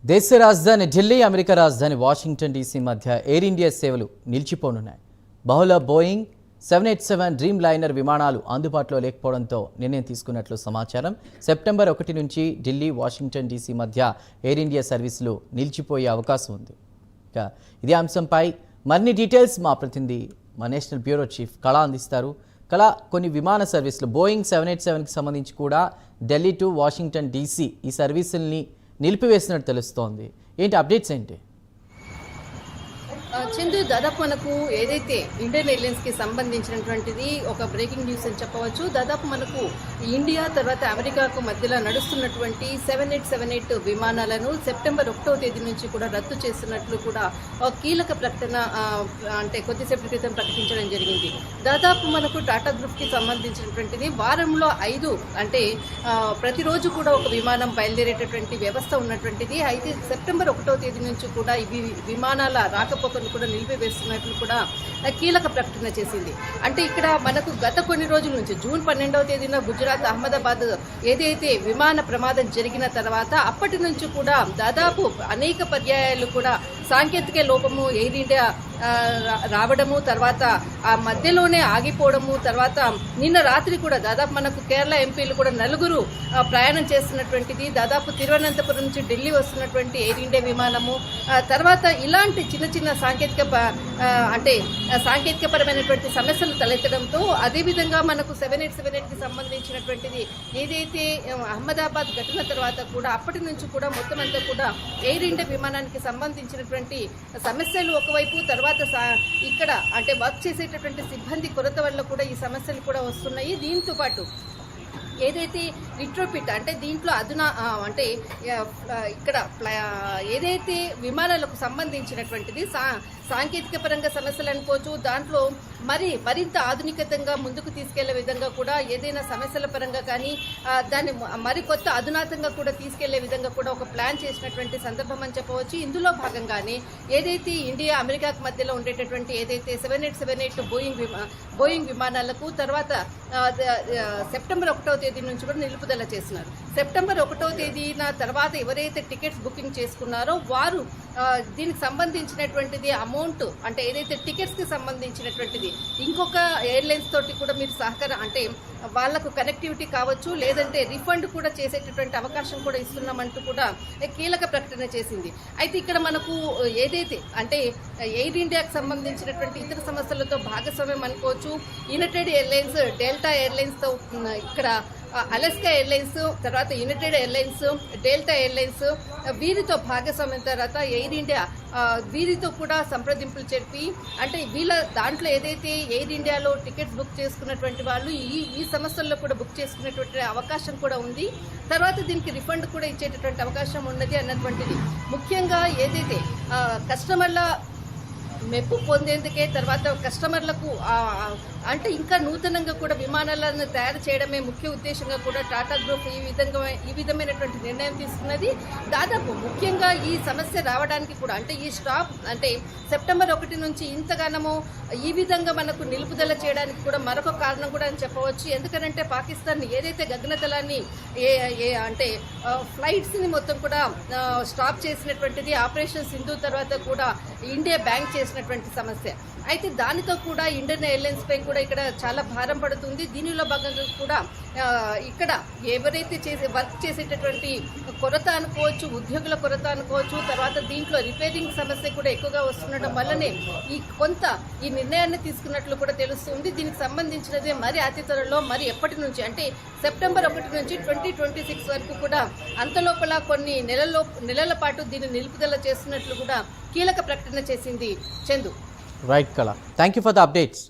దేశ రాజధాని ఢిల్లీ, అమెరికా రాజధాని వాషింగ్టన్ డీసీ మధ్య ఎయిర్ ఇండియా సేవలు నిలిచిపోనున్నాయి. బహుళ బోయింగ్ 787 డ్రీమ్ లైనర్ విమానాలు అందుబాటులో లేకపోవడంతో నిర్ణయం తీసుకున్నట్లు సమాచారం. సెప్టెంబర్ 1 నుంచి ఢిల్లీ, వాషింగ్టన్ డీసీ మధ్య ఎయిర్ ఇండియా సర్వీసులు నిలిచిపోయే అవకాశం ఉంది. ఇక ఇదే అంశంపై మరిన్ని డీటెయిల్స్ మా ప్రతినిధి, మా నేషనల్ బ్యూరో చీఫ్ కళ అందిస్తారు. కళ, కొన్ని విమాన సర్వీసులు బోయింగ్ 787కి సంబంధించి కూడా ఢిల్లీ టు వాషింగ్టన్ డీసీ ఈ సర్వీసుల్ని నిలిపివేసినట్టు తెలుస్తోంది. ఏంటి అప్డేట్స్ ఏంటి? చందు, దాదాపు మనకు ఏదైతే ఇండియన్ ఎయిర్లైన్స్కి సంబంధించినటువంటిది ఒక బ్రేకింగ్ న్యూస్ అని చెప్పవచ్చు. దాదాపు మనకు ఇండియా తర్వాత అమెరికాకు మధ్యలో నడుస్తున్నటువంటి 7878 విమానాలను సెప్టెంబర్ 1వ తేదీ నుంచి కూడా రద్దు చేస్తున్నట్లు కూడా ఒక కీలక ప్రకటన అంటే కొద్దిసేపటి క్రితం ప్రకటించడం జరిగింది. దాదాపు మనకు టాటా గ్రూప్కి సంబంధించినటువంటిది వారంలో 5 అంటే ప్రతిరోజు కూడా ఒక విమానం బయలుదేరేటటువంటి వ్యవస్థ ఉన్నటువంటిది. అయితే సెప్టెంబర్ 1వ తేదీ నుంచి కూడా ఇవి విమానాల రాకపోకలు కూడా నిలిపివేస్తున్నట్లు కూడా కీలక ప్రకటన చేసింది. అంటే ఇక్కడ మనకు గత కొన్ని రోజుల నుంచి జూన్ 12వ తేదీన గుజరాత్ అహ్మదాబాద్ ఏదైతే విమాన ప్రమాదం జరిగిన తర్వాత అప్పటి నుంచి కూడా దాదాపు అనేక పర్యాయాలు కూడా సాంకేతిక లోపము ఎయిర్ ఇండియా రావడము, తర్వాత ఆ మధ్యలోనే ఆగిపోవడము, తర్వాత నిన్న రాత్రి కూడా దాదాపు మనకు కేరళ ఎంపీలు కూడా 4 ప్రయాణం చేస్తున్నటువంటిది. దాదాపు తిరువనంతపురం నుంచి ఢిల్లీ వస్తున్నటువంటి ఎయిర్ ఇండియా విమానము, తర్వాత ఇలాంటి చిన్న చిన్న సాంకేతికపరమైనటువంటి సమస్యలు తలెత్తడంతో అదేవిధంగా మనకు 7878కి సంబంధించినటువంటిది ఏదైతే అహ్మదాబాద్ ఘటన తర్వాత కూడా అప్పటి నుంచి కూడా మొత్తం అంతా కూడా ఎయిర్ ఇండియా విమానానికి సంబంధించినటువంటి సమస్యలు ఒకవైపు, తర్వాత ఇక్కడ అంటే వర్క్ చేసేటటువంటి సిబ్బంది కొరత వల్ల కూడా ఈ సమస్యలు కూడా వస్తున్నాయి. దీంతో పాటు ఏదైతే రిట్రోఫిట్ అంటే దీంట్లో అంటే ఇక్కడ ఏదైతే విమానాలకు సంబంధించినటువంటిది సాంకేతిక పరంగా సమస్యలు అనుకోవచ్చు, దాంట్లో మరింత ఆధునికతంగా ముందుకు తీసుకెళ్లే విధంగా కూడా ఏదైనా సమస్యల పరంగా కానీ దాన్ని కొత్త అధునాతంగా కూడా తీసుకెళ్లే విధంగా కూడా ఒక ప్లాన్ చేసినటువంటి సందర్భం అని చెప్పవచ్చు. ఇందులో భాగంగానే ఏదైతే ఇండియా అమెరికాకు మధ్యలో ఉండేటటువంటి ఏదైతే 7878 బోయింగ్ విమానాలకు తర్వాత సెప్టెంబర్ 1వ తేదీ నుంచి కూడా నిలుపుదల చేస్తున్నారు. సెప్టెంబర్ 1వ తేదీన తర్వాత ఎవరైతే టికెట్స్ బుకింగ్ చేసుకున్నారో వారు దీనికి సంబంధించినటువంటిది అమౌంట్ అంటే ఏదైతే టికెట్స్కి సంబంధించినటువంటిది ఇంకొక ఎయిర్లైన్స్ తోటి కూడా మీరు అంటే వాళ్లకు కనెక్టివిటీ కావచ్చు, లేదంటే రిఫండ్ కూడా చేసేటటువంటి అవకాశం కూడా ఇస్తున్నామంటూ కూడా కీలక ప్రకటన చేసింది. అయితే ఇక్కడ మనకు ఏదైతే అంటే ఎయిర్ ఇండియాకి సంబంధించినటువంటి ఇతర సమస్యలతో భాగస్వామ్యం అనుకోవచ్చు. యునైటెడ్ ఎయిర్లైన్స్, డెల్టా ఎయిర్లైన్స్తో ఇక్కడ అలాస్కా ఎయిర్లైన్స్, తర్వాత యునైటెడ్ ఎయిర్లైన్స్, డెల్టా ఎయిర్లైన్స్ వీరితో భాగస్వామ్యం తర్వాత ఎయిర్ ఇండియా వీరితో కూడా సంప్రదింపులు జరిపి అంటే దాంట్లో ఏదైతే ఎయిర్ ఇండియాలో టికెట్స్ బుక్ చేసుకున్నటువంటి వాళ్ళు ఈ సంస్థల్లో కూడా బుక్ చేసుకునేటువంటి అవకాశం కూడా ఉంది. తర్వాత దీనికి రిఫండ్ కూడా ఇచ్చేటటువంటి అవకాశం ఉన్నది అన్నటువంటిది. ముఖ్యంగా ఏదైతే కస్టమర్ల మెప్పు పొందేందుకే తర్వాత కస్టమర్లకు అంటే ఇంకా నూతనంగా కూడా విమానాలను తయారు చేయడమే ముఖ్య ఉద్దేశంగా కూడా టాటా గ్రూప్ ఈ విధమైనటువంటి నిర్ణయం తీసుకున్నది. దాదాపు ముఖ్యంగా ఈ సమస్య రావడానికి కూడా అంటే ఈ స్టాప్ అంటే సెప్టెంబర్ 1 నుంచి ఇంతగానము ఈ విధంగా మనకు నిలుపుదల చేయడానికి కూడా మరొక కారణం కూడా అని చెప్పవచ్చు. ఎందుకంటే పాకిస్తాన్ ఏదైతే గగనతలాన్ని అంటే ఫ్లైట్స్ని మొత్తం కూడా స్టాప్ చేసినటువంటిది ఆపరేషన్ సింధు తర్వాత కూడా ఇండియా బ్యాంక్ చేసినటువంటి సమస్య. అయితే దానితో కూడా ఇండియన్ ఎయిర్లైన్స్ పై కూడా ఇక్కడ చాలా భారం పడుతుంది. దీనిలో భాగంగా కూడా ఇక్కడ ఎవరైతే వర్క్ చేసేటటువంటి కొరత అనుకోవచ్చు, ఉద్యోగుల కొరత అనుకోవచ్చు, తర్వాత దీంట్లో రిపేరింగ్ సమస్య కూడా ఎక్కువగా వస్తుండటం వల్లనే ఈ నిర్ణయాన్ని తీసుకున్నట్లు కూడా తెలుస్తుంది. దీనికి సంబంధించినదే మరి అతి త్వరలో ఎప్పటి నుంచి అంటే సెప్టెంబర్ 1 నుంచి 2026 వరకు కూడా అంతలోపల కొన్ని నెలల పాటు దీన్ని నిలుపుదల చేస్తున్నట్లు కూడా కీలక ప్రకటన చేసింది. చందు. రైట్ కళ, thank you for the updates.